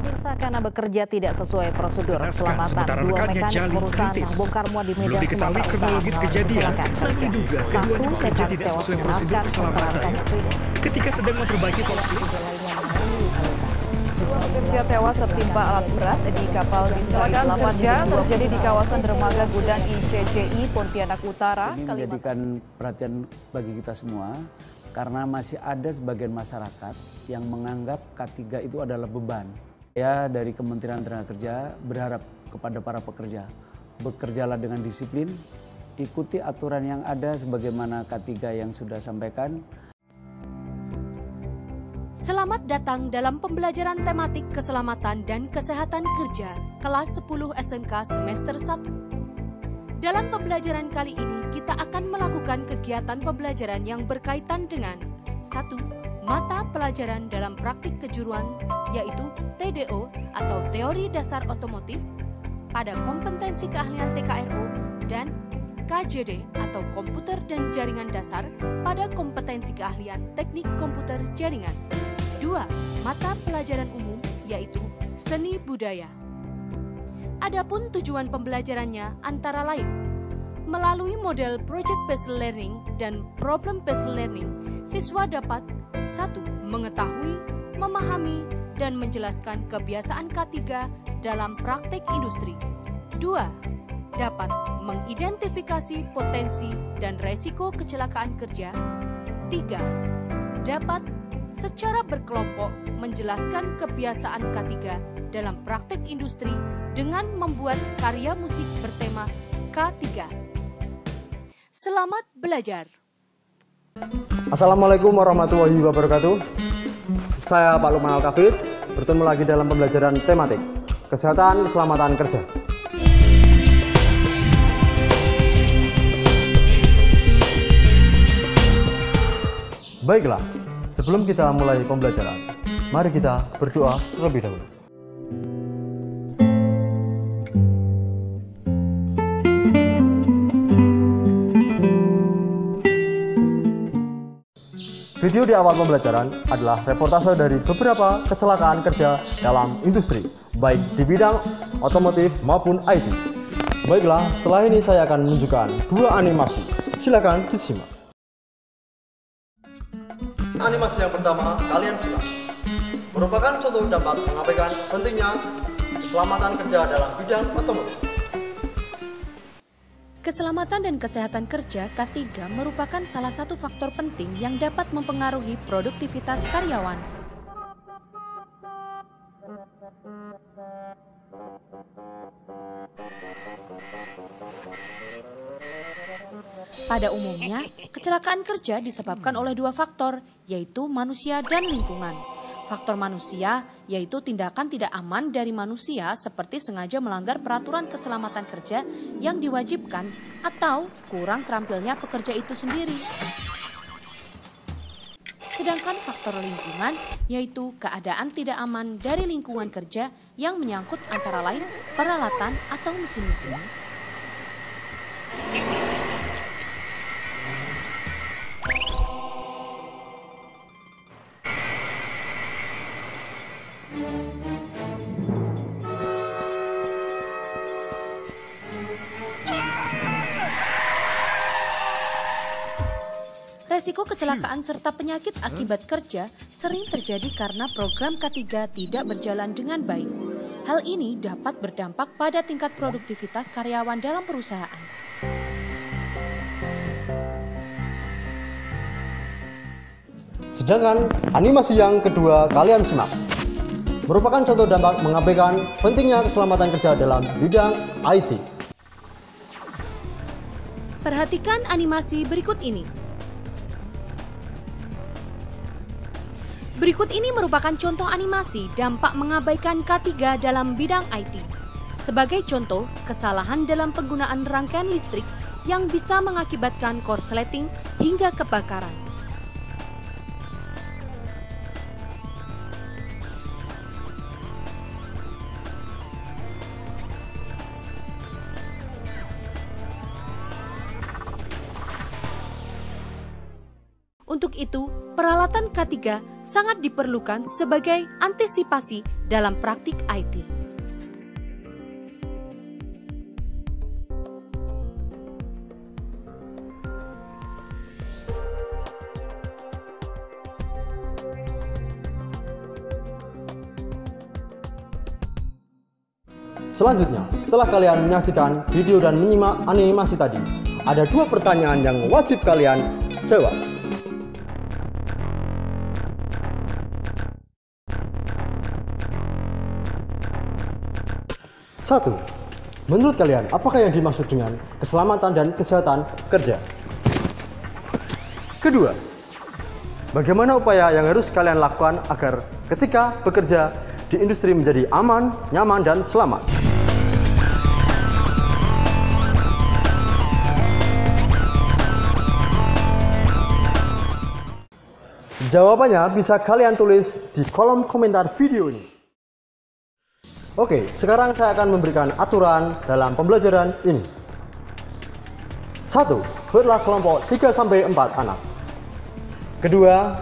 Pemirsa, karena bekerja tidak sesuai prosedur keselamatan, dua mekanik perusahaan yang bongkar muat di Medan, Sumatera Utara mengalami kecelakaan kerja. Satu mekanik tewas mengenaskan, sementara rekannya kritis. Ketika sedang memperbaiki pola Dua pekerja tewas tertimpa alat berat di kapal kecelakaan kerja terjadi di kawasan dermaga Gudang ICCI Pontianak Utara. Ini menjadikan perhatian bagi kita semua karena masih ada sebagian masyarakat yang menganggap K3 itu adalah beban. Ya, dari Kementerian Tenaga Kerja berharap kepada para pekerja, bekerjalah dengan disiplin, ikuti aturan yang ada sebagaimana K3 yang sudah sampaikan. Selamat datang dalam pembelajaran tematik keselamatan dan kesehatan kerja kelas 10 SMK semester 1. Dalam pembelajaran kali ini, kita akan melakukan kegiatan pembelajaran yang berkaitan dengan 1. Mata pelajaran dalam praktik kejuruan, yaitu TDO atau Teori Dasar Otomotif, pada kompetensi keahlian TKRO, dan KJD atau Komputer dan Jaringan Dasar pada kompetensi keahlian Teknik Komputer Jaringan. 2. Mata pelajaran umum, yaitu Seni Budaya. Adapun tujuan pembelajarannya antara lain melalui model Project Based Learning dan Problem Based Learning, siswa dapat 1. Mengetahui, memahami, dan menjelaskan kebiasaan K3 dalam praktek industri. 2. Dapat mengidentifikasi potensi dan resiko kecelakaan kerja. 3. Dapat secara berkelompok menjelaskan kebiasaan K3 dalam praktek industri dengan membuat karya musik bertema K3. Selamat belajar. Assalamualaikum warahmatullahi wabarakatuh. Saya Pak Lukman Al-Kafir, bertemu lagi dalam pembelajaran tematik kesehatan keselamatan kerja. Baiklah, sebelum kita mulai pembelajaran, mari kita berdoa terlebih dahulu. Video di awal pembelajaran adalah reportase dari beberapa kecelakaan kerja dalam industri, baik di bidang otomotif maupun IT. Baiklah, setelah ini saya akan menunjukkan dua animasi. Silakan disimak. Animasi yang pertama, kalian simak. Merupakan contoh dampak mengabaikan pentingnya keselamatan kerja dalam bidang otomotif. Keselamatan dan kesehatan kerja K3 merupakan salah satu faktor penting yang dapat mempengaruhi produktivitas karyawan. Pada umumnya, kecelakaan kerja disebabkan oleh dua faktor, yaitu manusia dan lingkungan. Faktor manusia yaitu tindakan tidak aman dari manusia seperti sengaja melanggar peraturan keselamatan kerja yang diwajibkan atau kurang terampilnya pekerja itu sendiri. Sedangkan faktor lingkungan yaitu keadaan tidak aman dari lingkungan kerja yang menyangkut antara lain peralatan atau mesin-mesin. Resiko kecelakaan serta penyakit akibat kerja sering terjadi karena program K3 tidak berjalan dengan baik. Hal ini dapat berdampak pada tingkat produktivitas karyawan dalam perusahaan. Sedangkan animasi yang kedua kalian simak. Merupakan contoh dampak mengabaikan pentingnya keselamatan kerja dalam bidang IT. Perhatikan animasi berikut ini. Berikut ini merupakan contoh animasi dampak mengabaikan K3 dalam bidang IT. Sebagai contoh, kesalahan dalam penggunaan rangkaian listrik yang bisa mengakibatkan korsleting hingga kebakaran. Untuk itu, peralatan K3 sangat diperlukan sebagai antisipasi dalam praktik IT. Selanjutnya, setelah kalian menyaksikan video dan menyimak animasi tadi, ada 2 pertanyaan yang wajib kalian jawab. Satu, menurut kalian apakah yang dimaksud dengan keselamatan dan kesehatan kerja? Kedua, bagaimana upaya yang harus kalian lakukan agar ketika bekerja di industri menjadi aman, nyaman, dan selamat? Jawabannya bisa kalian tulis di kolom komentar video ini. Oke, sekarang saya akan memberikan aturan dalam pembelajaran ini. 1. Buatlah kelompok 3-4 anak. Kedua,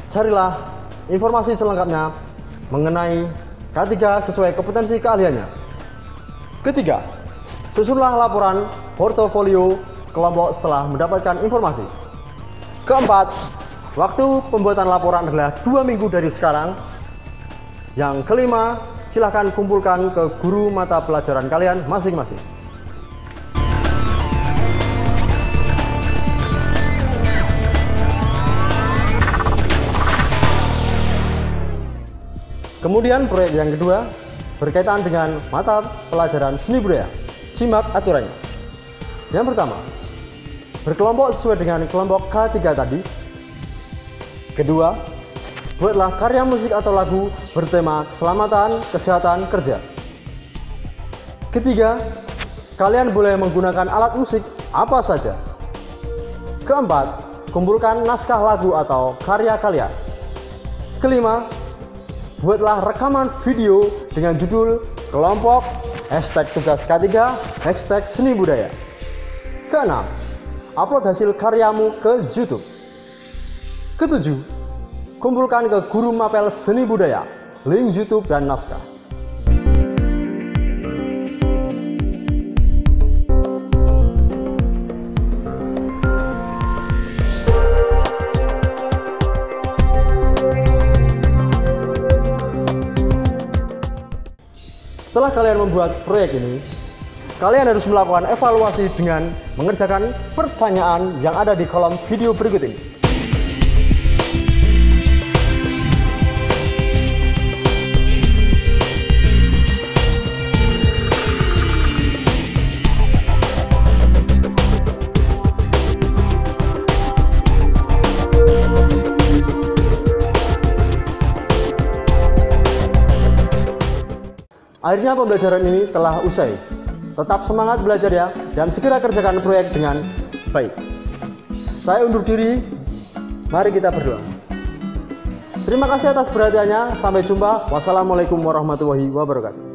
carilah informasi selengkapnya mengenai K3 sesuai kompetensi keahliannya. Ketiga, susunlah laporan portofolio kelompok setelah mendapatkan informasi. Keempat, waktu pembuatan laporan adalah 2 minggu dari sekarang. Yang kelima, silahkan kumpulkan ke guru mata pelajaran kalian masing-masing. Kemudian proyek yang kedua berkaitan dengan mata pelajaran seni budaya. Simak aturannya. Yang pertama, berkelompok sesuai dengan kelompok K3 tadi. Kedua, buatlah karya musik atau lagu bertema keselamatan, kesehatan kerja. Ketiga, kalian boleh menggunakan alat musik apa saja. Keempat, kumpulkan naskah lagu atau karya kalian. Kelima, buatlah rekaman video dengan judul kelompok, #tugas K3, #seni budaya. Keenam, upload hasil karyamu ke YouTube. Ketujuh, kumpulkan ke guru mapel seni budaya, link YouTube dan naskah. Setelah kalian membuat proyek ini, kalian harus melakukan evaluasi dengan mengerjakan pertanyaan yang ada di kolom video berikut ini. Akhirnya pembelajaran ini telah usai. Tetap semangat belajar ya, dan segera kerjakan proyek dengan baik. Saya undur diri, mari kita berdoa. Terima kasih atas perhatiannya, sampai jumpa. Wassalamualaikum warahmatullahi wabarakatuh.